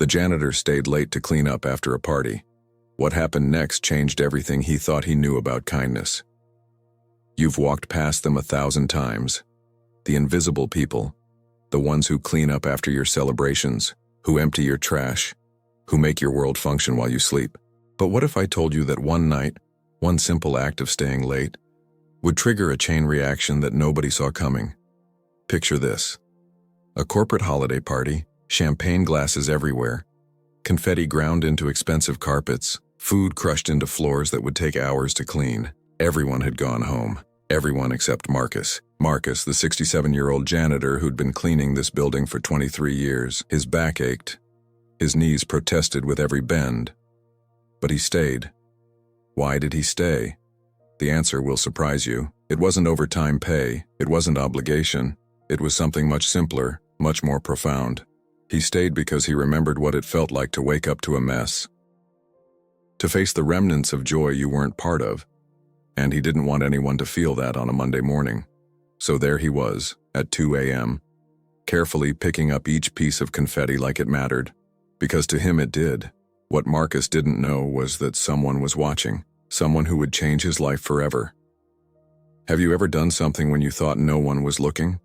The janitor stayed late to clean up after a party. What happened next changed everything he thought he knew about kindness. You've walked past them 1,000 times. The invisible people, the ones who clean up after your celebrations, who empty your trash, who make your world function while you sleep. But what if I told you that one night, one simple act of staying late, would trigger a chain reaction that nobody saw coming? Picture this. A corporate holiday party, champagne glasses everywhere, confetti ground into expensive carpets, food crushed into floors that would take hours to clean. Everyone had gone home. Everyone except Marcus. Marcus, the 67-year-old janitor who'd been cleaning this building for 23 years. His back ached. His knees protested with every bend. But he stayed. Why did he stay? The answer will surprise you. It wasn't overtime pay. It wasn't obligation. It was something much simpler, much more profound. He stayed because he remembered what it felt like to wake up to a mess, to face the remnants of joy you weren't part of, and he didn't want anyone to feel that on a Monday morning. So there he was, at 2 a.m., carefully picking up each piece of confetti like it mattered, because to him it did. What Marcus didn't know was that someone was watching, someone who would change his life forever. Have you ever done something when you thought no one was looking?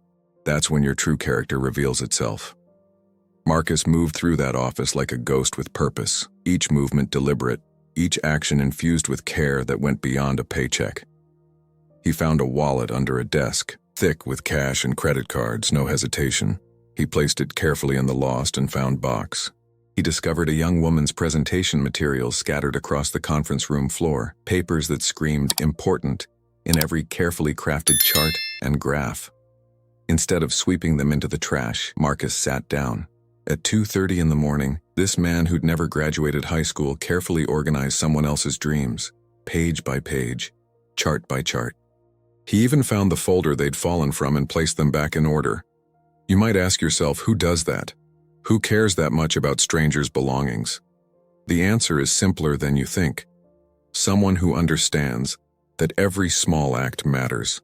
That's when your true character reveals itself. Marcus moved through that office like a ghost with purpose, each movement deliberate, each action infused with care that went beyond a paycheck. He found a wallet under a desk, thick with cash and credit cards, no hesitation. He placed it carefully in the lost and found box. He discovered a young woman's presentation materials scattered across the conference room floor, papers that screamed important in every carefully crafted chart and graph. Instead of sweeping them into the trash, Marcus sat down. At 2:30 in the morning, this man who'd never graduated high school carefully organized someone else's dreams, page by page, chart by chart. He even found the folder they'd fallen from and placed them back in order. You might ask yourself, who does that? Who cares that much about strangers' belongings? The answer is simpler than you think. Someone who understands that every small act matters.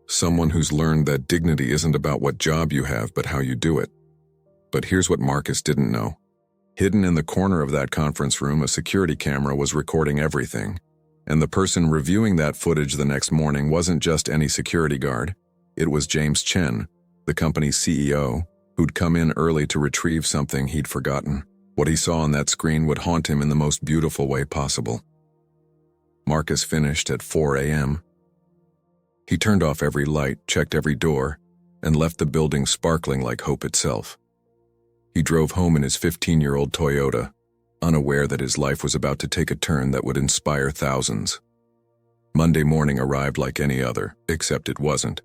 Someone who's learned that dignity isn't about what job you have, but how you do it. But here's what Marcus didn't know. Hidden in the corner of that conference room, a security camera was recording everything. And the person reviewing that footage the next morning wasn't just any security guard. It was James Chen, the company's CEO, who'd come in early to retrieve something he'd forgotten. What he saw on that screen would haunt him in the most beautiful way possible. Marcus finished at 4 a.m. He turned off every light, checked every door, and left the building sparkling like hope itself. He drove home in his 15-year-old Toyota, unaware that his life was about to take a turn that would inspire thousands. Monday morning arrived like any other, except it wasn't.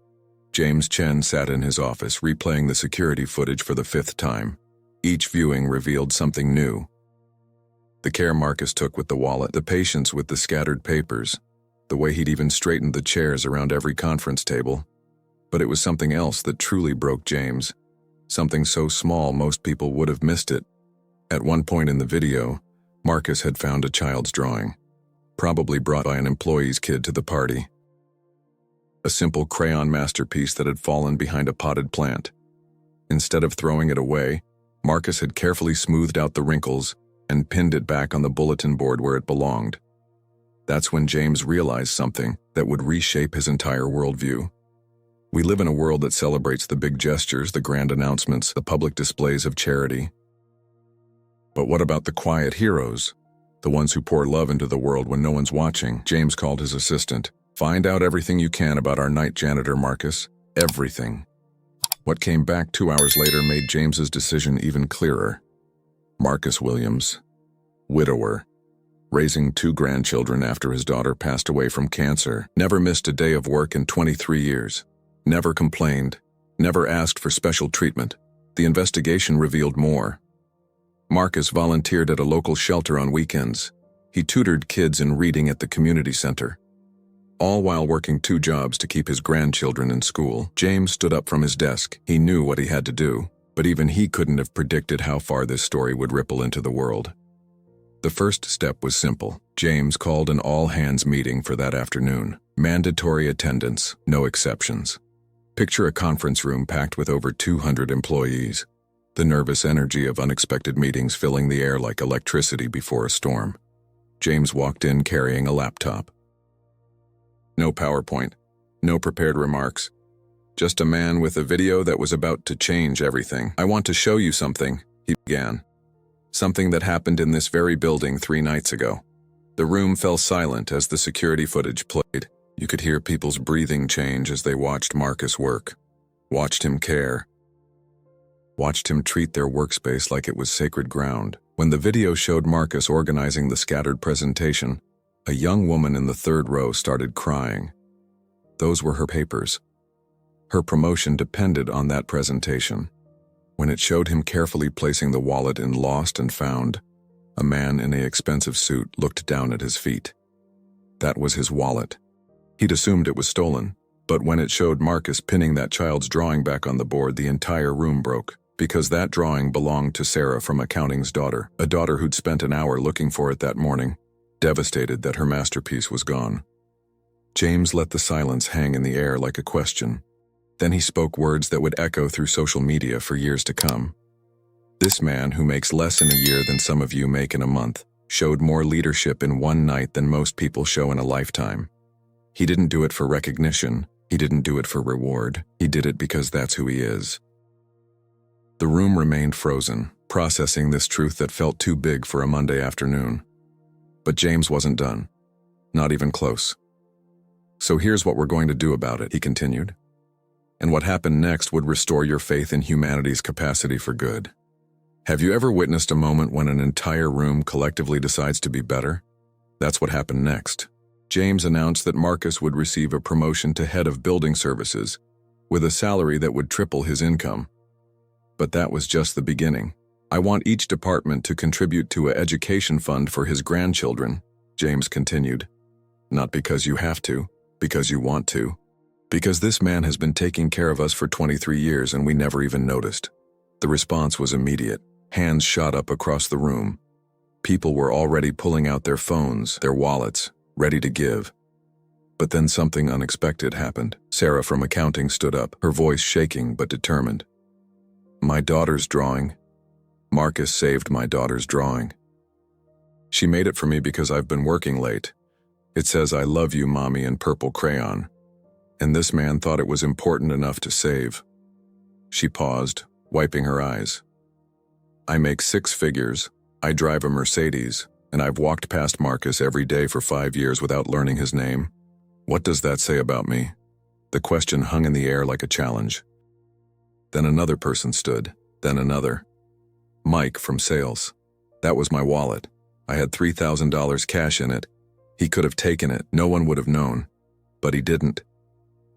James Chen sat in his office replaying the security footage for the 5th time. Each viewing revealed something new. The care Marcus took with the wallet, the patience with the scattered papers, the way he'd even straightened the chairs around every conference table. But it was something else that truly broke James. Something so small most people would have missed it. At one point in the video, Marcus had found a child's drawing, probably brought by an employee's kid to the party. A simple crayon masterpiece that had fallen behind a potted plant. Instead of throwing it away, Marcus had carefully smoothed out the wrinkles and pinned it back on the bulletin board where it belonged. That's when James realized something that would reshape his entire worldview. We live in a world that celebrates the big gestures, the grand announcements, the public displays of charity. But what about the quiet heroes? The ones who pour love into the world when no one's watching? James called his assistant. Find out everything you can about our night janitor, Marcus. Everything. What came back 2 hours later made James's decision even clearer. Marcus Williams, widower, raising 2 grandchildren after his daughter passed away from cancer, never missed a day of work in 23 years, never complained, never asked for special treatment. The investigation revealed more. Marcus volunteered at a local shelter on weekends. He tutored kids in reading at the community center. All while working 2 jobs to keep his grandchildren in school. James stood up from his desk. He knew what he had to do, but even he couldn't have predicted how far this story would ripple into the world. The first step was simple. James called an all-hands meeting for that afternoon. Mandatory attendance, no exceptions. Picture a conference room packed with over 200 employees. the nervous energy of unexpected meetings filling the air like electricity before a storm. James walked in carrying a laptop. No PowerPoint, no prepared remarks. Just a man with a video that was about to change everything. "I want to show you something," he began. "Something that happened in this very building 3 nights ago." The room fell silent as the security footage played. You could hear people's breathing change as they watched Marcus work, watched him care, watched him treat their workspace like it was sacred ground. When the video showed Marcus organizing the scattered presentation, a young woman in the 3rd row started crying. Those were her papers. Her promotion depended on that presentation. When it showed him carefully placing the wallet in Lost and Found, a man in an expensive suit looked down at his feet. That was his wallet. He'd assumed it was stolen, but when it showed Marcus pinning that child's drawing back on the board, the entire room broke, because that drawing belonged to Sarah from accounting's daughter, a daughter who'd spent an hour looking for it that morning, devastated that her masterpiece was gone. James let the silence hang in the air like a question. Then he spoke words that would echo through social media for years to come. "This man, who makes less in a year than some of you make in a month, showed more leadership in one night than most people show in a lifetime. He didn't do it for recognition. He didn't do it for reward. He did it because that's who he is." The room remained frozen, processing this truth that felt too big for a Monday afternoon. But James wasn't done. Not even close. "So here's what we're going to do about it," he continued. "And what happened next would restore your faith in humanity's capacity for good. Have you ever witnessed a moment when an entire room collectively decides to be better? That's what happened next." James announced that Marcus would receive a promotion to head of building services, with a salary that would triple his income. But that was just the beginning. "I want each department to contribute to an education fund for his grandchildren," James continued. "Not because you have to, because you want to. Because this man has been taking care of us for 23 years and we never even noticed." The response was immediate. Hands shot up across the room. People were already pulling out their phones, their wallets, ready to give. But then something unexpected happened. Sarah from accounting stood up, her voice shaking but determined. "My daughter's drawing. Marcus saved my daughter's drawing. She made it for me because I've been working late. It says 'I love you, Mommy' in purple crayon. And this man thought it was important enough to save." She paused, wiping her eyes. "I make 6 figures, I drive a Mercedes, and I've walked past Marcus every day for 5 years without learning his name. What does that say about me?" The question hung in the air like a challenge. Then another person stood, then another. "Mike from sales. That was my wallet. I had $3,000 cash in it. He could have taken it, no one would have known. But he didn't.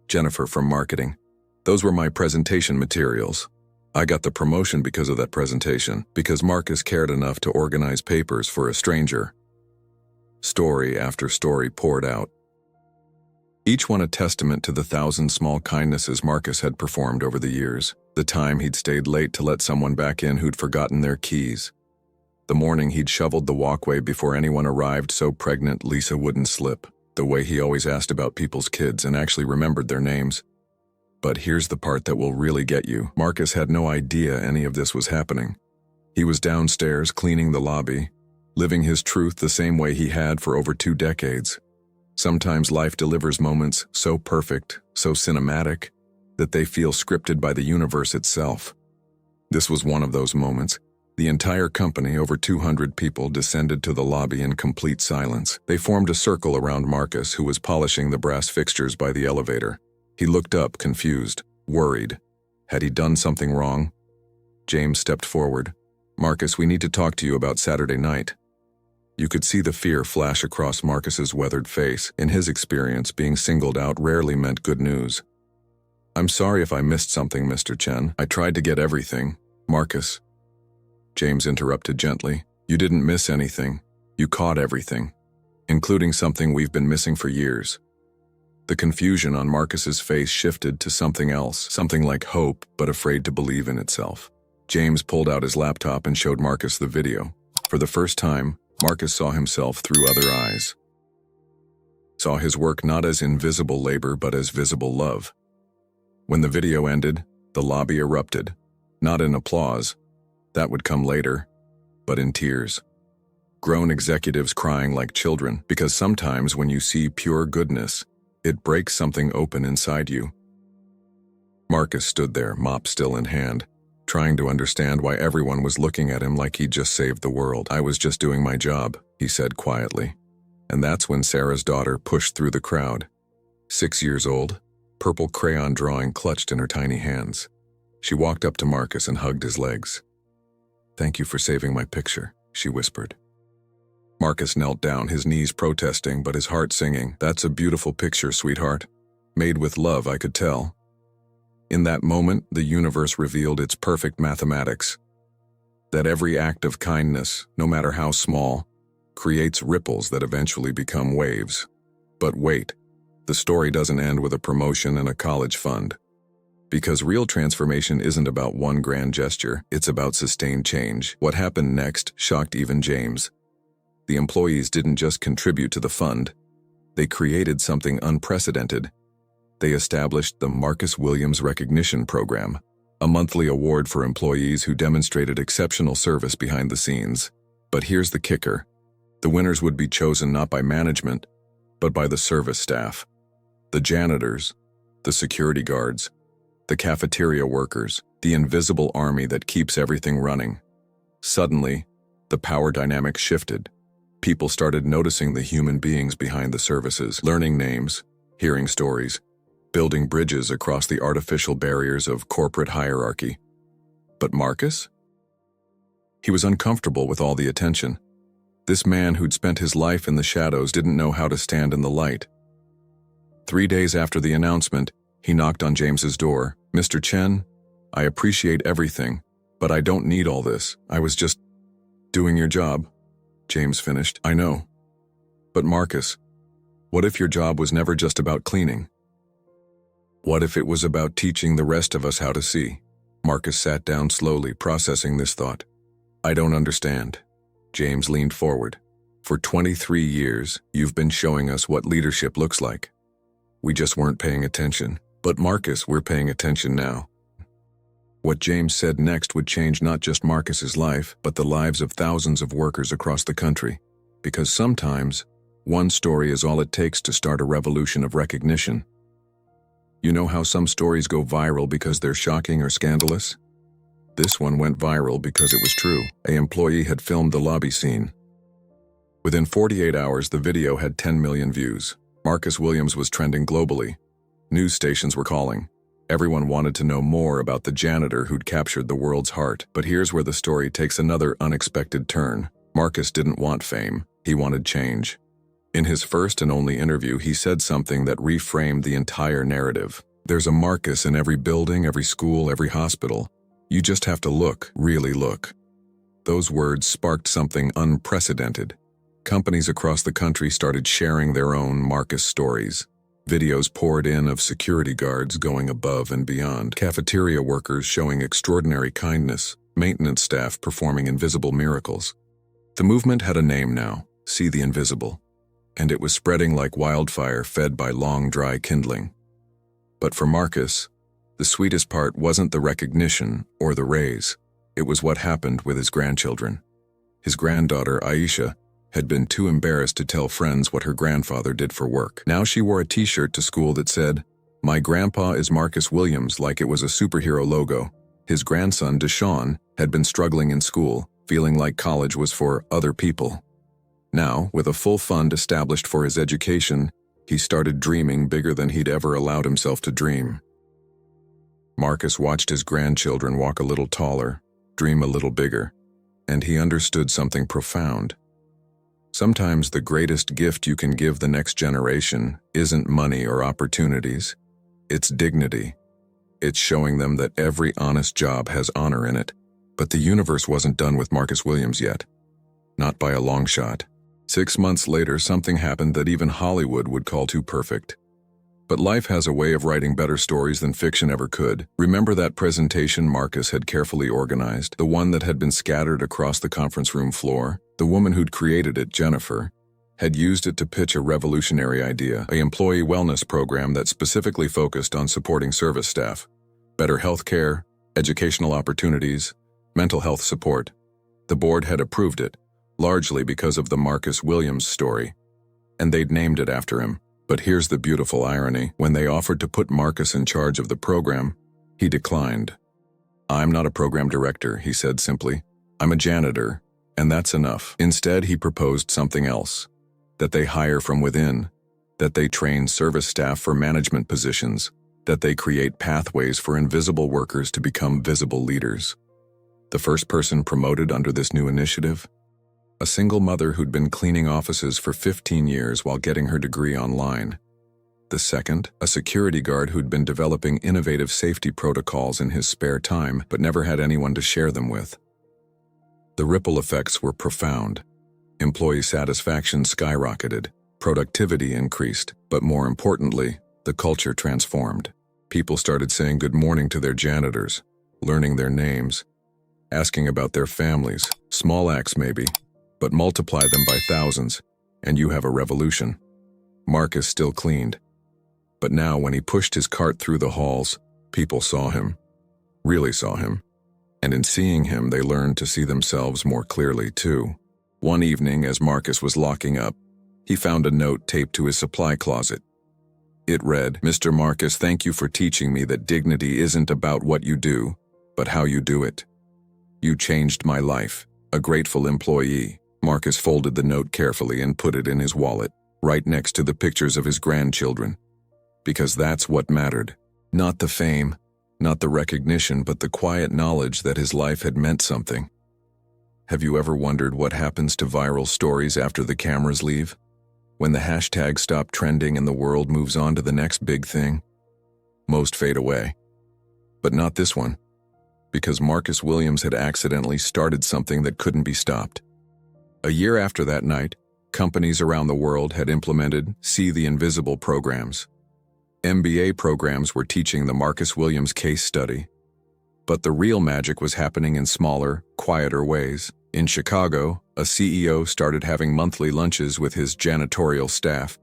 Jennifer from marketing. Those were my presentation materials. I got the promotion because of that presentation, because Marcus cared enough to organize papers for a stranger." Story after story poured out, each one a testament to the 1,000 small kindnesses Marcus had performed over the years. The time he'd stayed late to let someone back in who'd forgotten their keys. The morning he'd shoveled the walkway before anyone arrived so pregnant Lisa wouldn't slip. The way he always asked about people's kids and actually remembered their names. But here's the part that will really get you. Marcus had no idea any of this was happening. He was downstairs cleaning the lobby, living his truth the same way he had for over 2 decades. Sometimes life delivers moments so perfect, so cinematic, that they feel scripted by the universe itself. This was one of those moments. The entire company, over 200 people, descended to the lobby in complete silence. They formed a circle around Marcus, who was polishing the brass fixtures by the elevator. He looked up, confused, worried. Had he done something wrong? James stepped forward. "Marcus, we need to talk to you about Saturday night." You could see the fear flash across Marcus's weathered face. In his experience, being singled out rarely meant good news. "I'm sorry if I missed something, Mr. Chen. I tried to get everything." "Marcus," James interrupted gently, "you didn't miss anything. You caught everything, including something we've been missing for years." The confusion on Marcus's face shifted to something else, something like hope, but afraid to believe in itself. James pulled out his laptop and showed Marcus the video. For the first time, Marcus saw himself through other eyes. Saw his work not as invisible labor, but as visible love. When the video ended, the lobby erupted, not in applause, That would come later, but in tears. Grown executives crying like children, because sometimes when you see pure goodness, it breaks something open inside you. Marcus stood there, mop still in hand, trying to understand why everyone was looking at him like he'd just saved the world. "I was just doing my job," he said quietly. And that's when Sarah's daughter pushed through the crowd. 6 years old, purple crayon drawing clutched in her tiny hands. She walked up to Marcus and hugged his legs. "Thank you for saving my picture," she whispered. Marcus knelt down, his knees protesting, but his heart singing, "That's a beautiful picture, sweetheart. Made with love, I could tell." In that moment, the universe revealed its perfect mathematics. That every act of kindness, no matter how small, creates ripples that eventually become waves. But wait, the story doesn't end with a promotion and a college fund. Because real transformation isn't about one grand gesture, it's about sustained change. What happened next shocked even James. The employees didn't just contribute to the fund. They created something unprecedented. They established the Marcus Williams Recognition Program, a monthly award for employees who demonstrated exceptional service behind the scenes. But here's the kicker. The winners would be chosen not by management, but by the service staff. The janitors, the security guards, the cafeteria workers, the invisible army that keeps everything running. Suddenly, the power dynamic shifted. People started noticing the human beings behind the services, learning names, hearing stories, building bridges across the artificial barriers of corporate hierarchy. But Marcus? He was uncomfortable with all the attention. This man who'd spent his life in the shadows didn't know how to stand in the light. 3 days after the announcement, he knocked on James's door. "Mr. Chen, I appreciate everything, but I don't need all this. I was just doing your job." James finished. "I know. But Marcus, what if your job was never just about cleaning? What if it was about teaching the rest of us how to see?" Marcus sat down slowly, processing this thought. "I don't understand." James leaned forward. "For 23 years, you've been showing us what leadership looks like. We just weren't paying attention. But Marcus, we're paying attention now." What James said next would change not just Marcus's life, but the lives of thousands of workers across the country. Because sometimes, one story is all it takes to start a revolution of recognition. You know how some stories go viral because they're shocking or scandalous? This one went viral because it was true. An employee had filmed the lobby scene. Within 48 hours, the video had 10 million views. Marcus Williams was trending globally. News stations were calling. Everyone wanted to know more about the janitor who'd captured the world's heart. But here's where the story takes another unexpected turn. Marcus didn't want fame. He wanted change. In his first and only interview, he said something that reframed the entire narrative. "There's a Marcus in every building, every school, every hospital. You just have to look, really look." Those words sparked something unprecedented. Companies across the country started sharing their own Marcus stories. Videos poured in of security guards going above and beyond, cafeteria workers showing extraordinary kindness, maintenance staff performing invisible miracles. The movement had a name now, See the Invisible, and it was spreading like wildfire fed by long, dry kindling. But for Marcus, the sweetest part wasn't the recognition or the raise. It was what happened with his grandchildren. His granddaughter, Aisha, had been too embarrassed to tell friends what her grandfather did for work. Now she wore a t-shirt to school that said, "My grandpa is Marcus Williams," like it was a superhero logo. His grandson, Deshaun, had been struggling in school, feeling like college was for other people. Now, with a full fund established for his education, he started dreaming bigger than he'd ever allowed himself to dream. Marcus watched his grandchildren walk a little taller, dream a little bigger, and he understood something profound. Sometimes the greatest gift you can give the next generation isn't money or opportunities. It's dignity. It's showing them that every honest job has honor in it. But the universe wasn't done with Marcus Williams yet. Not by a long shot. 6 months later, something happened that even Hollywood would call too perfect. But life has a way of writing better stories than fiction ever could. Remember that presentation Marcus had carefully organized, the one that had been scattered across the conference room floor? The woman who'd created it, Jennifer, had used it to pitch a revolutionary idea, an employee wellness program that specifically focused on supporting service staff, better health care, educational opportunities, mental health support. The board had approved it, largely because of the Marcus Williams story, and they'd named it after him. But here's the beautiful irony. When they offered to put Marcus in charge of the program, he declined. "I'm not a program director," he said simply. "I'm a janitor, and that's enough." Instead, he proposed something else: that they hire from within, that they train service staff for management positions, that they create pathways for invisible workers to become visible leaders. The first person promoted under this new initiative? A single mother who'd been cleaning offices for 15 years while getting her degree online. The second, a security guard who'd been developing innovative safety protocols in his spare time but never had anyone to share them with. The ripple effects were profound. Employee satisfaction skyrocketed, productivity increased, but more importantly, the culture transformed. People started saying good morning to their janitors, learning their names, asking about their families, small acts maybe, but multiply them by thousands, and you have a revolution. Marcus still cleaned. But now when he pushed his cart through the halls, people saw him, really saw him. And in seeing him, they learned to see themselves more clearly too. One evening, as Marcus was locking up, he found a note taped to his supply closet. It read, "Mr. Marcus, thank you for teaching me that dignity isn't about what you do, but how you do it. You changed my life. A grateful employee." Marcus folded the note carefully and put it in his wallet, right next to the pictures of his grandchildren. Because that's what mattered. Not the fame, not the recognition, but the quiet knowledge that his life had meant something. Have you ever wondered what happens to viral stories after the cameras leave? When the hashtags stop trending and the world moves on to the next big thing? Most fade away. But not this one. Because Marcus Williams had accidentally started something that couldn't be stopped. A year after that night, companies around the world had implemented See the Invisible programs. MBA programs were teaching the Marcus Williams case study. But the real magic was happening in smaller, quieter ways. In Chicago, a CEO started having monthly lunches with his janitorial staff.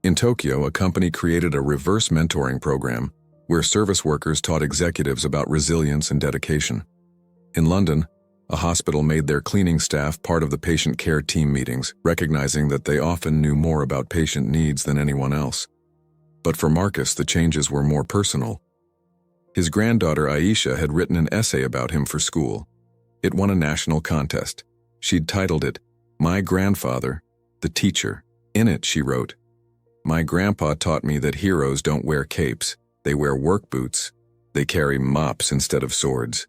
In Tokyo, a company created a reverse mentoring program where service workers taught executives about resilience and dedication. In London, a hospital made their cleaning staff part of the patient care team meetings, recognizing that they often knew more about patient needs than anyone else. But for Marcus, the changes were more personal. His granddaughter Aisha had written an essay about him for school. It won a national contest. She'd titled it, "My Grandfather, the Teacher." In it, she wrote, "My grandpa taught me that heroes don't wear capes, they wear work boots, they carry mops instead of swords,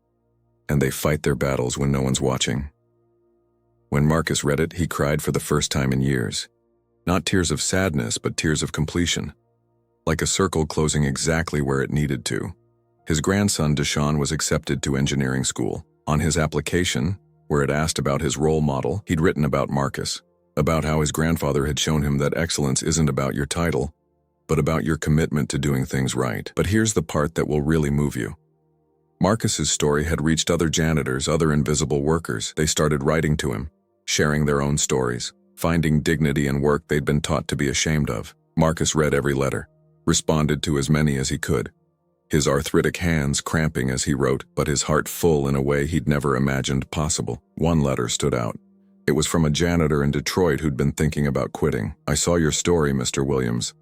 and they fight their battles when no one's watching." When Marcus read it, he cried for the first time in years. Not tears of sadness, but tears of completion. Like a circle closing exactly where it needed to. His grandson Deshaun was accepted to engineering school. On his application, where it asked about his role model, he'd written about Marcus, about how his grandfather had shown him that excellence isn't about your title, but about your commitment to doing things right. But here's the part that will really move you. Marcus's story had reached other janitors, other invisible workers. They started writing to him, sharing their own stories, finding dignity in work they'd been taught to be ashamed of. Marcus read every letter, responded to as many as he could. His arthritic hands cramping as he wrote, but his heart full in a way he'd never imagined possible. One letter stood out. It was from a janitor in Detroit who'd been thinking about quitting. "I saw your story, Mr. Williams,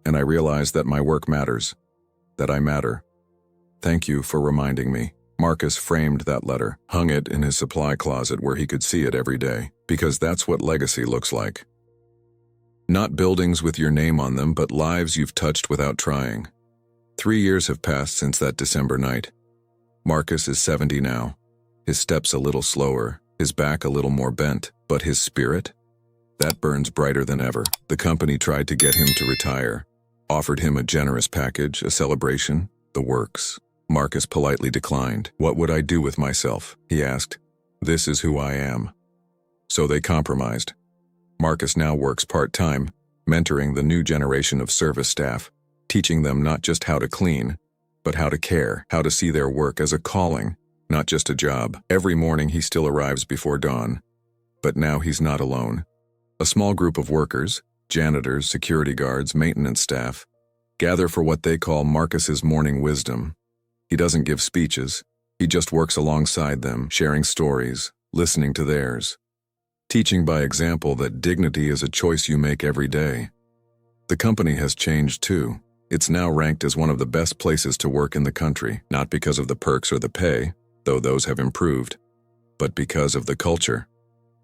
and I realized that my work matters, that I matter. Thank you for reminding me." Marcus framed that letter, hung it in his supply closet where he could see it every day, because that's what legacy looks like. Not buildings with your name on them, but lives you've touched without trying. 3 years have passed since that December night. Marcus is 70 now. His steps a little slower, his back a little more bent, but his spirit? That burns brighter than ever. The company tried to get him to retire, offered him a generous package, a celebration, the works. Marcus politely declined. "What would I do with myself?" he asked. "This is who I am." So they compromised. Marcus now works part-time, mentoring the new generation of service staff, teaching them not just how to clean, but how to care, how to see their work as a calling, not just a job. Every morning he still arrives before dawn, but now he's not alone. A small group of workers, janitors, security guards, maintenance staff, gather for what they call Marcus's morning wisdom. He doesn't give speeches, He just works alongside them, sharing stories, listening to theirs, teaching by example that dignity is a choice you make every day. The company has changed too. It's now ranked as one of the best places to work in the country, not because of the perks or the pay, though those have improved, but because of the culture.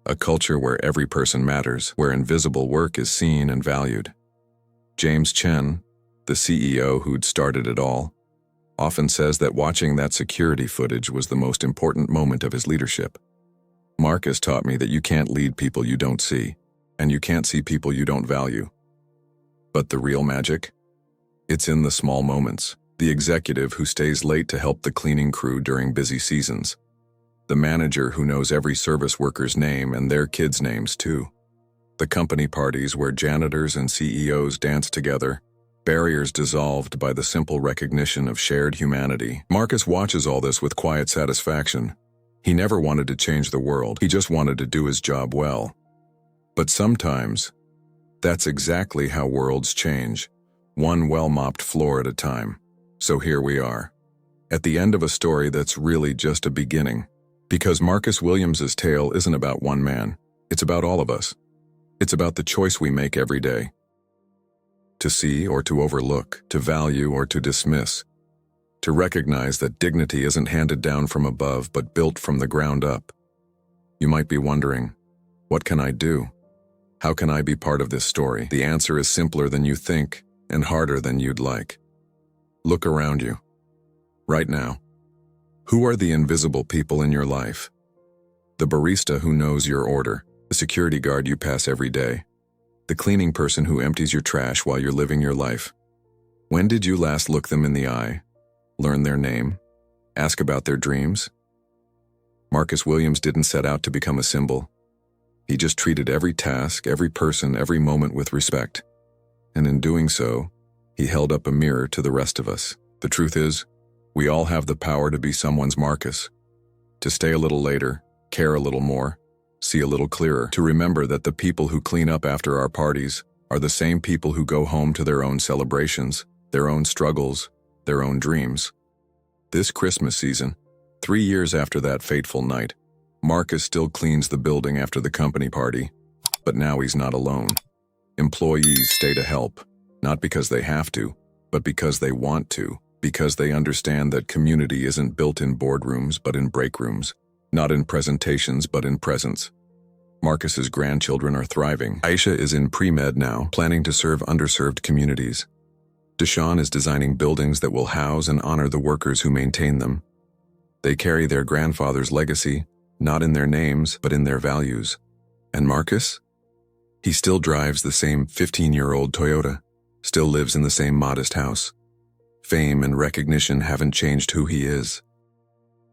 A culture where every person matters, where invisible work is seen and valued. James Chen, the CEO who'd started it all, often says that watching that security footage was the most important moment of his leadership. Marcus taught me that you can't lead people you don't see, and you can't see people you don't value. But the real magic? It's in the small moments. The executive who stays late to help the cleaning crew during busy seasons. The manager who knows every service worker's name and their kids' names too. The company parties where janitors and CEOs dance together, barriers dissolved by the simple recognition of shared humanity. Marcus watches all this with quiet satisfaction. He never wanted to change the world, he just wanted to do his job well. But sometimes, that's exactly how worlds change, one well-mopped floor at a time. So here we are, at the end of a story that's really just a beginning. Because Marcus Williams's tale isn't about one man, it's about all of us. It's about the choice we make every day. To see or to overlook, to value or to dismiss. To recognize that dignity isn't handed down from above but built from the ground up. You might be wondering, what can I do? How can I be part of this story? The answer is simpler than you think and harder than you'd like. Look around you. Right now. Who are the invisible people in your life? The barista who knows your order, the security guard you pass every day, the cleaning person who empties your trash while you're living your life. When did you last look them in the eye? Learn their name? Ask about their dreams? Marcus Williams didn't set out to become a symbol. He just treated every task, every person, every moment with respect. And in doing so, he held up a mirror to the rest of us. The truth is, we all have the power to be someone's Marcus. To stay a little later, care a little more, see a little clearer. To remember that the people who clean up after our parties are the same people who go home to their own celebrations, their own struggles, their own dreams. This Christmas season, 3 years after that fateful night, Marcus still cleans the building after the company party, but now he's not alone. Employees stay to help, not because they have to, but because they want to, because they understand that community isn't built in boardrooms but in break rooms, not in presentations but in presence. Marcus's grandchildren are thriving. Aisha is in pre-med now, planning to serve underserved communities. Deshaun is designing buildings that will house and honor the workers who maintain them. They carry their grandfather's legacy, not in their names, but in their values. And Marcus? He still drives the same 15-year-old Toyota, still lives in the same modest house. Fame and recognition haven't changed who he is.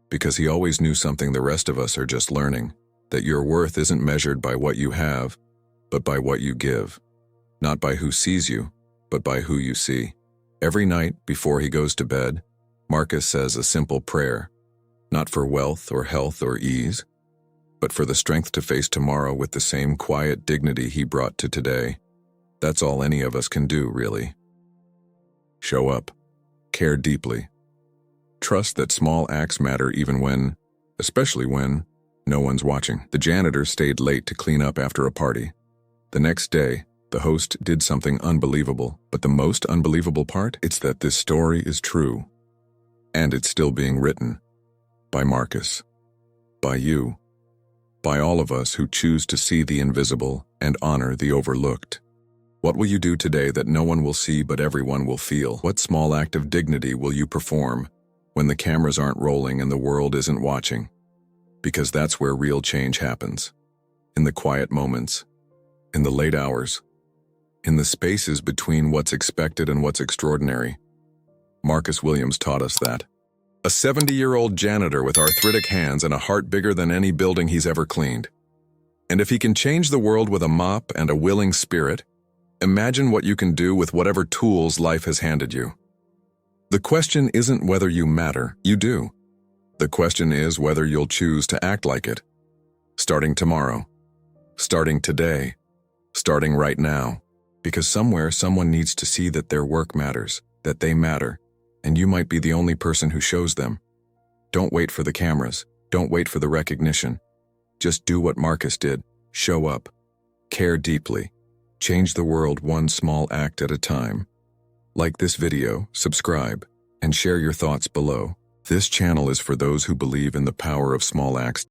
Because he always knew something the rest of us are just learning, that your worth isn't measured by what you have, but by what you give. Not by who sees you, but by who you see. Every night before he goes to bed, Marcus says a simple prayer, not for wealth or health or ease, but for the strength to face tomorrow with the same quiet dignity he brought to today. That's all any of us can do, really. Show up. Care deeply. Trust that small acts matter even when, especially when, no one's watching. The janitor stayed late to clean up after a party. The next day, the host did something unbelievable, but the most unbelievable part? It's that this story is true. And it's still being written. By Marcus. By you. By all of us who choose to see the invisible and honor the overlooked. What will you do today that no one will see but everyone will feel? What small act of dignity will you perform when the cameras aren't rolling and the world isn't watching? Because that's where real change happens. In the quiet moments. In the late hours. In the spaces between what's expected and what's extraordinary. Marcus Williams taught us that. A 70-year-old janitor with arthritic hands and a heart bigger than any building he's ever cleaned. And if he can change the world with a mop and a willing spirit, imagine what you can do with whatever tools life has handed you. The question isn't whether you matter, you do. The question is whether you'll choose to act like it. Starting tomorrow. Starting today. Starting right now. Because somewhere someone needs to see that their work matters, that they matter, and you might be the only person who shows them. Don't wait for the cameras. Don't wait for the recognition. Just do what Marcus did. Show up. Care deeply. Change the world one small act at a time. Like this video, subscribe, and share your thoughts below. This channel is for those who believe in the power of small acts.